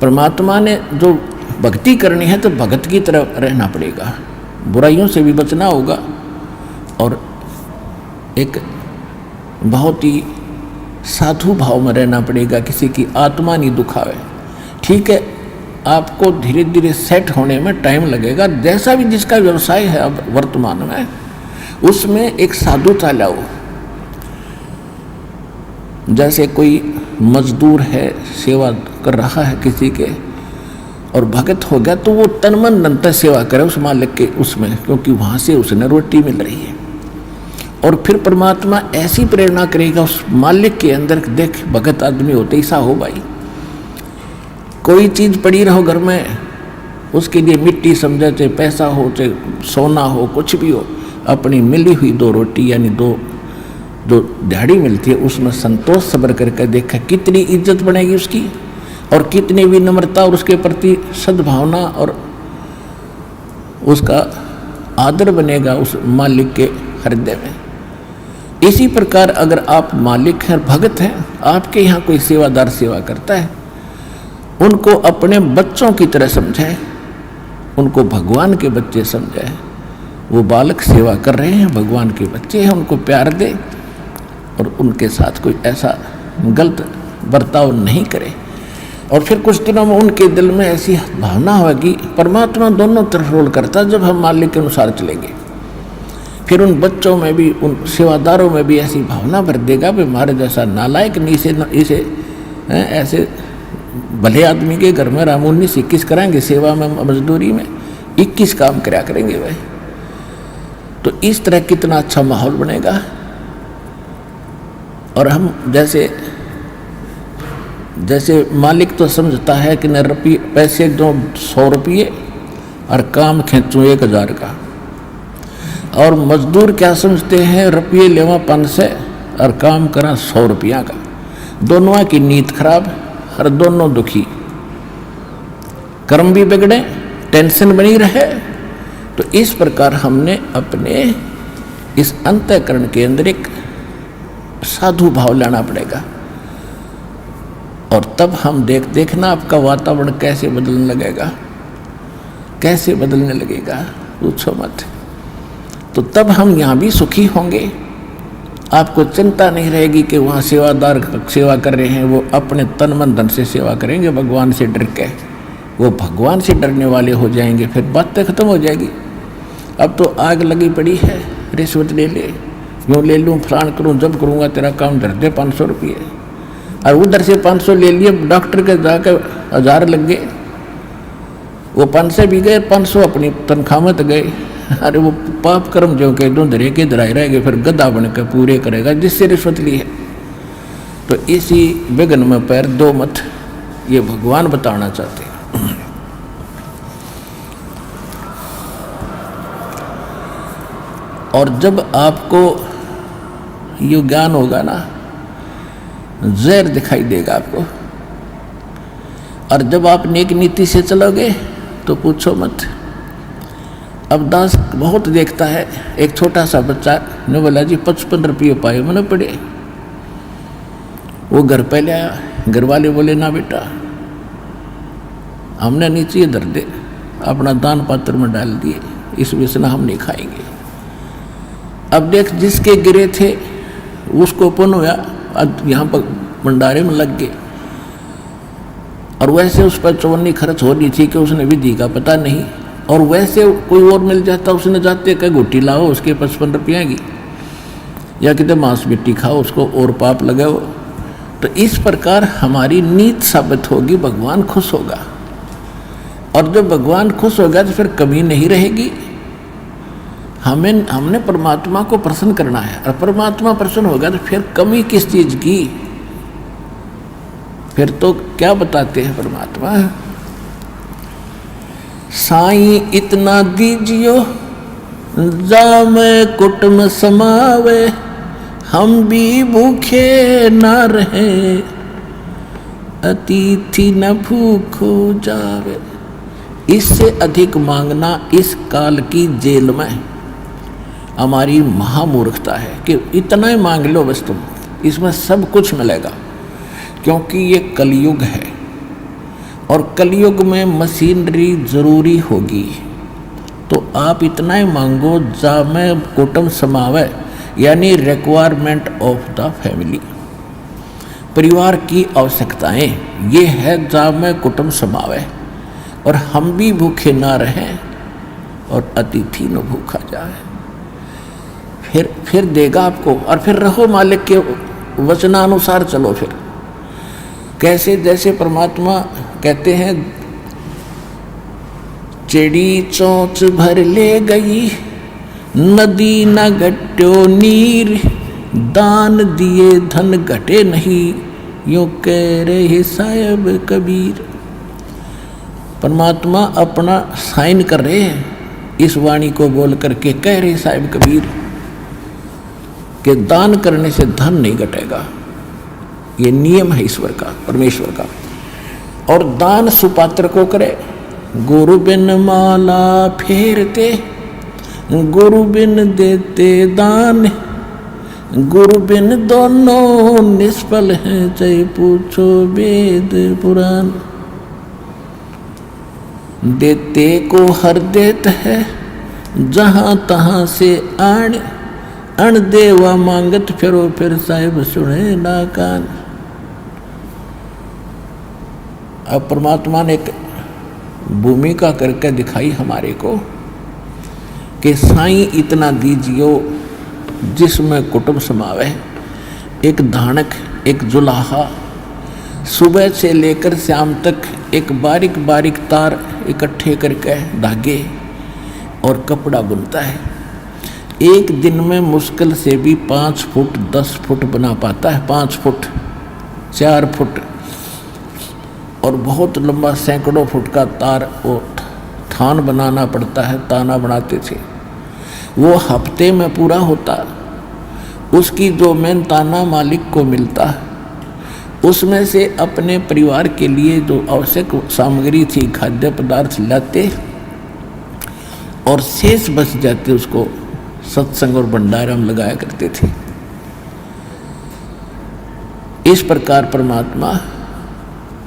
परमात्मा ने जो भक्ति करनी है तो भगत की तरह रहना पड़ेगा, बुराइयों से भी बचना होगा और एक बहुत ही साधु भाव में रहना पड़ेगा, किसी की आत्मा नहीं दुखावे। ठीक है, आपको धीरे धीरे सेट होने में टाइम लगेगा, जैसा भी जिसका व्यवसाय है अब वर्तमान में उसमें एक साधुता लाओ। जैसे कोई मजदूर है, सेवा कर रहा है किसी के और भगत हो गया तो वो तन मन धन से सेवा करे उस मालिक के उसमें, क्योंकि वहाँ से उसने रोटी मिल रही है। और फिर परमात्मा ऐसी प्रेरणा करेगा उस मालिक के अंदर, देख भगत आदमी होते ऐसा हो भाई, कोई चीज़ पड़ी रहो घर में उसके लिए मिट्टी समझे, चाहे पैसा हो चाहे सोना हो कुछ भी हो, अपनी मिली हुई 2 रोटी यानी 2 जो दिहाड़ी मिलती है उसमें संतोष सब्र करके देखा कितनी इज्जत बनेगी उसकी और कितनी विनम्रता और उसके प्रति सद्भावना और उसका आदर बनेगा उस मालिक के हृदय में। इसी प्रकार अगर आप मालिक हैं, भगत हैं, आपके यहाँ कोई सेवादार सेवा करता है, उनको अपने बच्चों की तरह समझें, उनको भगवान के बच्चे समझें। वो बालक सेवा कर रहे हैं, भगवान के बच्चे हैं, उनको प्यार दे और उनके साथ कोई ऐसा गलत बर्ताव नहीं करे। और फिर कुछ दिनों में उनके दिल में ऐसी भावना होगी, परमात्मा दोनों तरफ रोल करता है, जब हम मालिक के अनुसार चलेंगे फिर उन बच्चों में भी, उन सेवादारों में भी ऐसी भावना भर देगा भी हमारे जैसा नालायक नहीं, इसे ऐसे भले आदमी के घर में रामून 21 कराएंगे, सेवा में मजदूरी में 21 काम कराया करेंगे भाई। तो इस तरह कितना अच्छा माहौल बनेगा। और हम जैसे मालिक तो समझता है कि न रुपये पैसे दो 100 रुपये और काम खींचूँ 1000 का, और मजदूर क्या समझते हैं, रुपये लेवा 500 और काम करा 100 रुपया का। दोनों की नीयत खराब और दोनों दुखी, कर्म भी बिगड़े, टेंशन बनी रहे। तो इस प्रकार हमने अपने इस अंतःकरण के अंदर एक साधु भाव लाना पड़ेगा और तब हम देखना आपका वातावरण कैसे बदलने लगेगा, कैसे बदलने लगेगा, पूछो मत। तो तब हम यहाँ भी सुखी होंगे, आपको चिंता नहीं रहेगी कि वहाँ सेवादार सेवा कर रहे हैं, वो अपने तन मन धन से सेवा करेंगे भगवान से डर के, वो भगवान से डरने वाले हो जाएंगे, फिर बातें खत्म हो जाएगी। अब तो आग लगी पड़ी है, रिश्वत ले ले, यूँ ले लूँ, फलान करूँ, जब करूँगा तेरा काम धर दे 500 रुपये, और उधर से 500 ले लिए, डॉक्टर के जाकर 1000 लग गए, वो 500 भी गए, 500 अपनी तनख्वाह में तो गए। अरे वो पाप कर्म जो के दो धरे के धराए रहेंगे, फिर गधा बन के पूरे करेगा जिससे रिश्वत ली है। तो इसी विघ्न में पैर दो मत, ये भगवान बताना चाहते हैं। और जब आपको ये ज्ञान होगा ना, जहर दिखाई देगा आपको, और जब आप नेक नीति से चलोगे तो पूछो मत। अब दास बहुत देखता है, एक छोटा सा बच्चा ने बोला जी 55 रुपये पाए मैंने पड़े, वो घर पे ले आया, घर वाले बोले ना बेटा हमने नीचे धर दे, अपना दान पात्र में डाल दिए, इस विषय हम नहीं खाएंगे। अब देख जिसके गिरे थे उसको पुण्य हुआ, अब यहाँ पर भंडारे में लग गए, और वैसे उस पर चवन्नी खर्च हो रही थी कि उसने विधि का पता नहीं, और वैसे कोई और मिल जाता उसने जाते कह घुट्टी लाओ उसके 55 रुपये की, या कितने मांस मिट्टी खाओ उसको और पाप लगाओ। तो इस प्रकार हमारी नीत साबित होगी, भगवान खुश होगा, और जब भगवान खुश होगा तो फिर कमी नहीं रहेगी। हमने परमात्मा को प्रसन्न करना है, और परमात्मा प्रसन्न होगा तो फिर कमी किस चीज की, फिर तो क्या बताते हैं परमात्मा, साईं इतना दीजियो जामे कुटुम समावे, हम भी भूखे न रहे अतिथि न भूखो जावे। इससे अधिक मांगना इस काल की जेल में हमारी महामूर्खता है कि इतना ही मांग लो बस तुम, इसमें सब कुछ मिलेगा, क्योंकि ये कलयुग है। और कलयुग में मशीनरी जरूरी होगी, तो आप इतना ही मांगो जा में कुटुंब समावे, यानी रिक्वायरमेंट ऑफ द फैमिली, परिवार की आवश्यकताएं ये है जा में कुटुंब समावे, और हम भी भूखे ना रहें और अतिथि न भूखा जाए। फिर देगा आपको, और फिर रहो मालिक के वचनानुसार चलो। फिर कैसे, जैसे परमात्मा कहते हैं, चिड़ी चोंच भर ले गई नदी न घट्यो नीर, दान दिए धन घटे नहीं, यूं कह रहे साहिब कबीर। परमात्मा अपना साइन कर रहे हैं इस वाणी को बोल करके, कह रहे साहिब कबीर कि दान करने से धन नहीं घटेगा, ये नियम है ईश्वर का, परमेश्वर का। और दान सुपात्र को करे, गुरु बिन माला फेरते, गुरु बिन देते दान, गुरु बिन दोनों निष्फल हैं, चाहे पूछो वेद पुराण। देते को हर देत है, जहां तहां से आण, अण देवा मांगत फिरो, फिर साहिब सुने ना कान। अब परमात्मा ने एक भूमिका करके दिखाई हमारे को कि साईं इतना दीजियो जिसमें कुटुंब समावे। एक धानक, एक जुलाहा, सुबह से लेकर शाम तक एक बारीक बारीक तार इकट्ठे करके धागे और कपड़ा बुनता है। एक दिन में मुश्किल से भी 5 फुट 10 फुट बना पाता है, 5 फुट 4 फुट, और बहुत लंबा सैकड़ों फुट का तार वो थान बनाना पड़ता है, ताना बनाते थे। वो हफ्ते में पूरा होता, उसकी जो मेन ताना मालिक को मिलता, उसमें से अपने परिवार के लिए जो आवश्यक सामग्री थी, खाद्य पदार्थ लाते, और शेष बच जाते उसको सत्संग और भंडारा में लगाया करते थे। इस प्रकार परमात्मा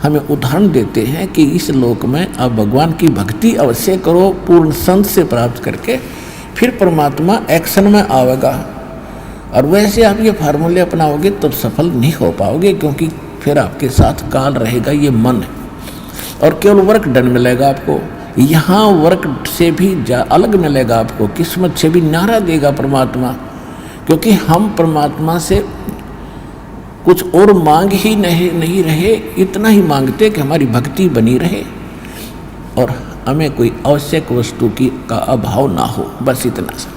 हमें उदाहरण देते हैं कि इस लोक में आप भगवान की भक्ति अवश्य करो, पूर्ण संत से प्राप्त करके, फिर परमात्मा एक्शन में आवेगा। और वैसे आप ये फार्मूले अपनाओगे तो सफल नहीं हो पाओगे, क्योंकि फिर आपके साथ काल रहेगा, ये मन है, और केवल वर्क डन मिलेगा आपको। यहाँ वर्क से भी अलग मिलेगा आपको, किस्मत से भी न्यारा देगा परमात्मा, क्योंकि हम परमात्मा से कुछ और मांग ही नहीं रहे, इतना ही मांगते कि हमारी भक्ति बनी रहे और हमें कोई आवश्यक वस्तु का अभाव ना हो, बस इतना सा।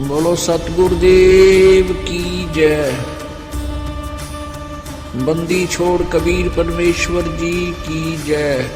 बोलो सतगुरुदेव की जय। बंदी छोड़ कबीर परमेश्वर जी की जय।